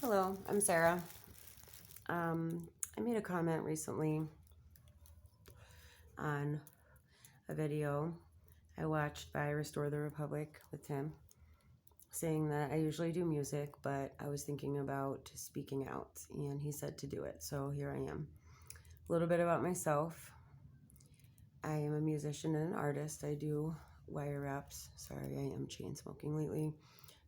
Hello, I'm Sarah. I made a comment recently on a video I watched by Restore the Republic with Tim, saying that I usually do music, but I was thinking about speaking out, and he said to do it, so here I am. A little bit about myself. I am a musician and an artist. I do wire wraps. Sorry, I am chain smoking lately.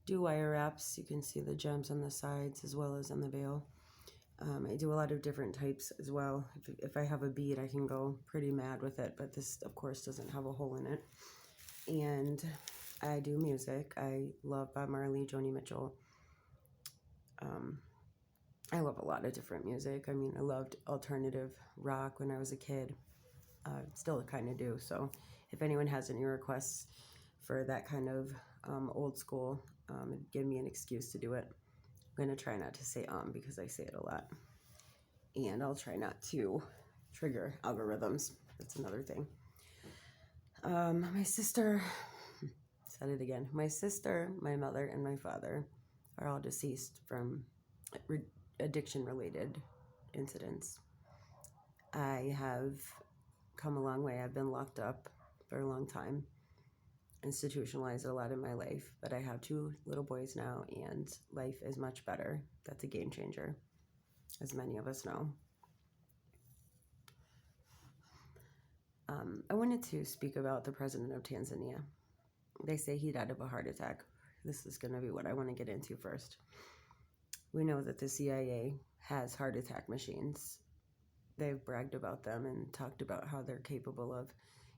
Do wire wraps. You can see the gems on the sides as well as on the veil. I do a lot of different types as well. If I have a bead, I can go pretty mad with it, but this, of course, doesn't have a hole in it. And I do music. I love Bob Marley, Joni Mitchell. I love a lot of different music. I mean, I loved alternative rock when I was a kid. Still kind of do. So if anyone has any requests for that kind of old school, give me an excuse to do it. I'm going to try not to say because I say it a lot. And I'll try not to trigger algorithms. That's another thing. My sister, said it again. My sister, my mother, and my father are all deceased from addiction-related incidents. I have come a long way. I've been locked up for a long time, institutionalized a lot in my life, but I have 2 little boys now, and life is much better. That's a game changer, as many of us know. I wanted to speak about the president of Tanzania. They say he died of a heart attack. This is going to be what I want to get into first. We know that the CIA has heart attack machines. They've bragged about them and talked about how they're capable of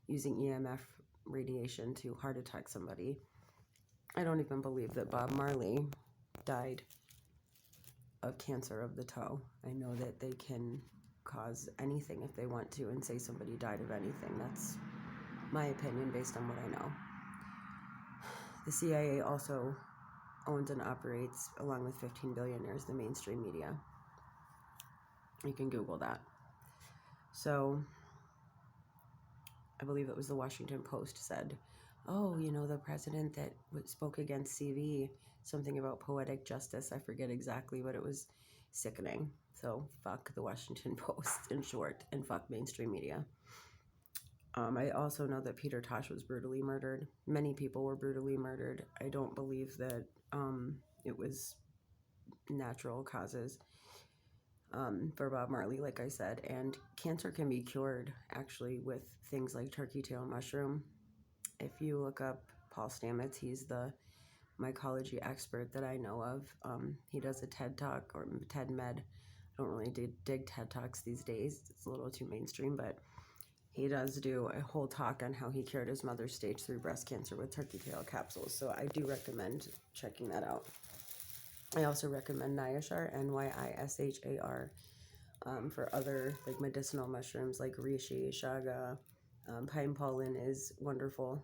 using EMF radiation to heart attack somebody. I don't even believe that Bob Marley died of cancer of the toe. I know that they can cause anything if they want to and say somebody died of anything. That's my opinion based on what I know. The CIA also owns and operates, along with 15 billionaires, the mainstream media. You can Google that. So I believe it was the Washington Post said, oh, you know, the president that spoke against CV, something about poetic justice. I forget exactly, but it was sickening. So fuck the Washington Post, in short, and fuck mainstream media. I also know that Peter Tosh was brutally murdered. Many people were brutally murdered. I don't believe that it was natural causes for Bob Marley, like I said. And cancer can be cured, actually, with things like turkey tail mushroom. If you look up Paul Stamets, he's the mycology expert that I know of. He does a TED Talk or TED Med. I don't really dig TED Talks these days. It's a little too mainstream, but he does do a whole talk on how he cured his mother's stage 3 breast cancer with turkey tail capsules. So I do recommend checking that out. I also recommend Nyashar, Nyishar, for other like medicinal mushrooms like reishi, chaga. Pine pollen is wonderful.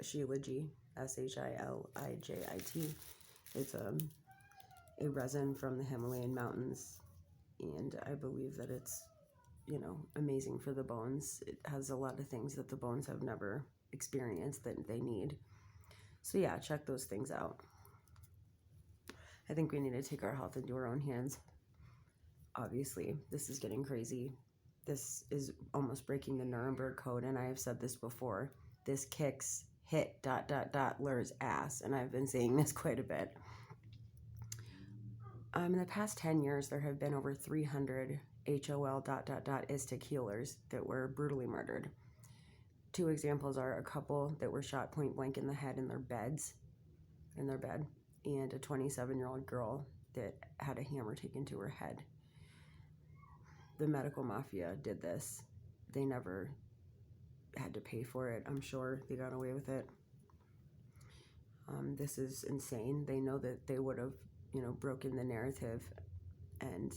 Shilajit, Shilijit. It's a resin from the Himalayan mountains, and I believe that it's, you know, amazing for the bones. It has a lot of things that the bones have never experienced that they need. So yeah, check those things out. I think we need to take our health into our own hands. Obviously, this is getting crazy. This is almost breaking the Nuremberg Code, and I have said this before. This kicks Lur's ass, and I've been saying this quite a bit. In the past 10 years, there have been over 300 istic healers that were brutally murdered. 2 examples are a couple that were shot point blank in the head in their bed, and a 27-year-old girl that had a hammer taken to her head. The medical mafia did this. They never had to pay for it. I'm sure they got away with it. This is insane. They know that they would have, you know, broken the narrative, and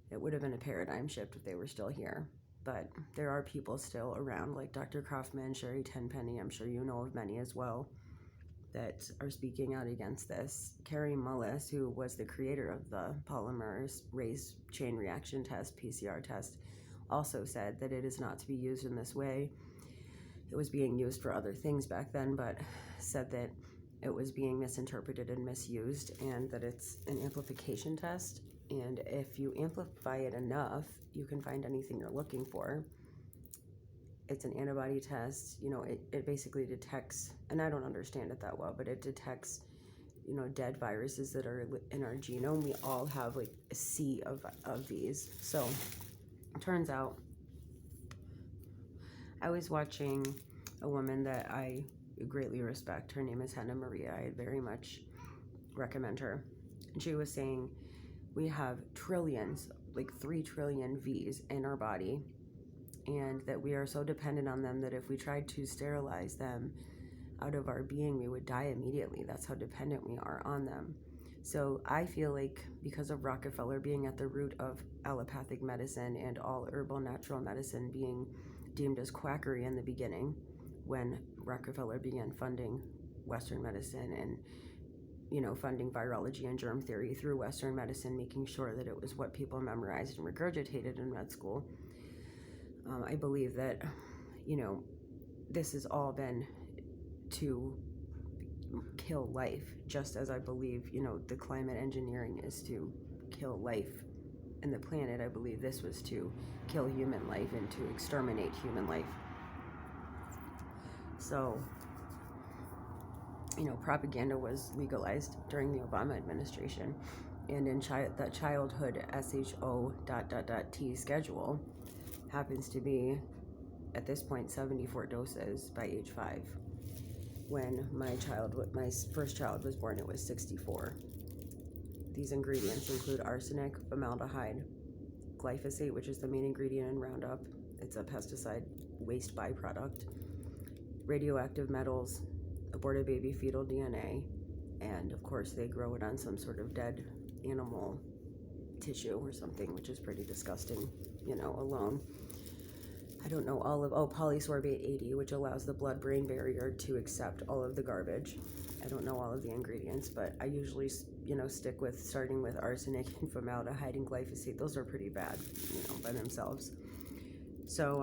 it would have been a paradigm shift if they were still here. But there are people still around, like Dr. Kaufman, Sherry Tenpenny, I'm sure you know of many as well, that are speaking out against this. Carrie Mullis, who was the creator of the polymerase chain reaction test, PCR test, also said that it is not to be used in this way. It was being used for other things back then, but said that it was being misinterpreted and misused, and that it's an amplification test. And if you amplify it enough, you can find anything you're looking for. It's an antibody test. You know, it basically detects, and I don't understand it that well, but it detects, you know, dead viruses that are in our genome. We all have like a sea of these. So it turns out, I was watching a woman that I greatly respect. Her name is Hannah Maria. I very much recommend her. And she was saying we have trillions, like 3 trillion V's in our body, and that we are so dependent on them that if we tried to sterilize them out of our being, we would die immediately. That's how dependent we are on them. So I feel like because of Rockefeller being at the root of allopathic medicine and all herbal natural medicine being deemed as quackery in the beginning, when Rockefeller began funding Western medicine and, you know, funding virology and germ theory through Western medicine, making sure that it was what people memorized and regurgitated in med school. I believe that, you know, this has all been to kill life, just as I believe, you know, the climate engineering is to kill life in the planet. I believe this was to kill human life and to exterminate human life. So, you know, propaganda was legalized during the Obama administration, and in the childhood SHO ... schedule happens to be, at this point, 74 doses by age 5. When my first child was born, it was 64. These ingredients include arsenic, formaldehyde, glyphosate, which is the main ingredient in Roundup. It's a pesticide waste byproduct, radioactive metals, aborted baby fetal DNA, and of course they grow it on some sort of dead animal tissue or something, which is pretty disgusting, you know, alone. I don't know all of, polysorbate 80, which allows the blood-brain barrier to accept all of the garbage. I don't know all of the ingredients, but I usually, you know, stick with starting with arsenic and formaldehyde and glyphosate. Those are pretty bad, you know, by themselves. So